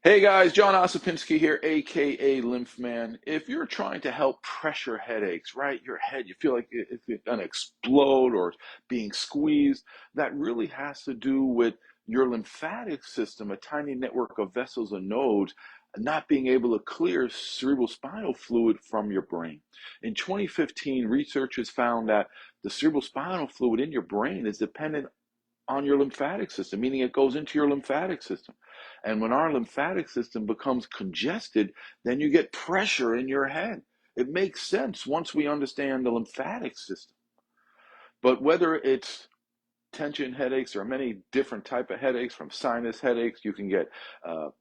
Hey guys, John Ossipinsky here, aka Lymph Man. If you're trying to help pressure headaches, right, your head, you feel like it's gonna explode or being squeezed, that really has to do with your lymphatic system, a tiny network of vessels and nodes, not being able to clear cerebral spinal fluid from your brain. In 2015, researchers found that the cerebral spinal fluid in your brain is dependent on your lymphatic system, meaning it goes into your lymphatic system. And when our lymphatic system becomes congested, then you get pressure in your head. It makes sense once we understand the lymphatic system. But whether it's tension headaches, there are many different type of headaches, from sinus headaches, you can get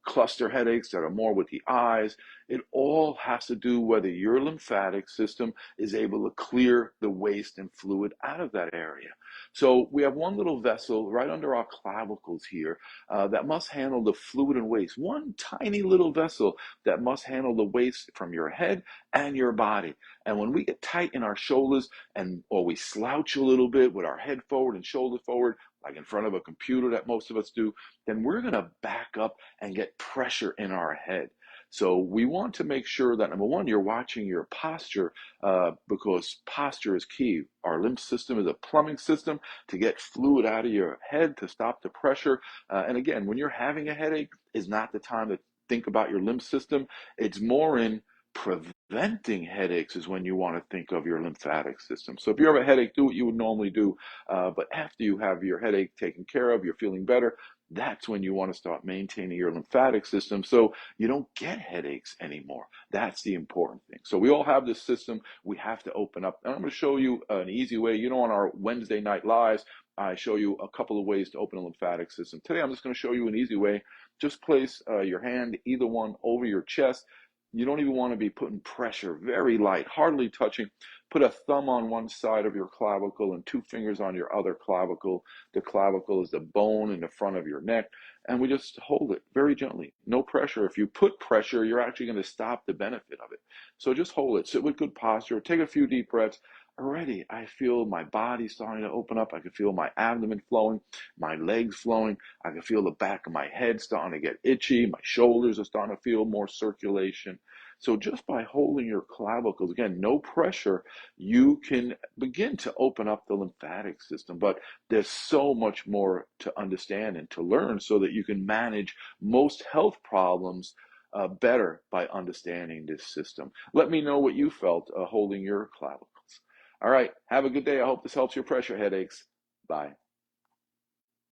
cluster headaches that are more with the eyes. It all has to do whether your lymphatic system is able to clear the waste and fluid out of that area. So we have one little vessel right under our clavicles here that must handle the fluid and waste. One tiny little vessel that must handle the waste from your head and your body. And when we get tight in our shoulders, and or we slouch a little bit with our head forward and shoulder forward, like in front of a computer that most of us do, then we're going to back up and get pressure in our head. So we want to make sure that, number one, you're watching your posture, because posture is key. Our lymph system is a plumbing system to get fluid out of your head to stop the pressure. And again, when you're having a headache, is not the time to think about your lymph system. It's more in preventing headaches is when you want to think of your lymphatic system. So if you have a headache, do what you would normally do. But after you have your headache taken care of, you're feeling better, that's when you want to start maintaining your lymphatic system so you don't get headaches anymore. That's the important thing. So we all have this system. We have to open up. And I'm going to show you an easy way. On our Wednesday night lives, I show you a couple of ways to open a lymphatic system. Today, I'm just going to show you an easy way. Just place your hand, either one, over your chest. You don't even want to be putting pressure, very light, hardly touching. Put a thumb on one side of your clavicle and two fingers on your other clavicle. The clavicle is the bone in the front of your neck. And we just hold it very gently. No pressure. If you put pressure, you're actually going to stop the benefit of it. So just hold it. Sit with good posture. Take a few deep breaths. Already, I feel my body starting to open up. I can feel my abdomen flowing, my legs flowing. I can feel the back of my head starting to get itchy. My shoulders are starting to feel more circulation. So just by holding your clavicles, again, no pressure, you can begin to open up the lymphatic system. But there's so much more to understand and to learn so that you can manage most health problems better by understanding this system. Let me know what you felt holding your clavicles. All right, have a good day. I hope this helps your pressure headaches. Bye.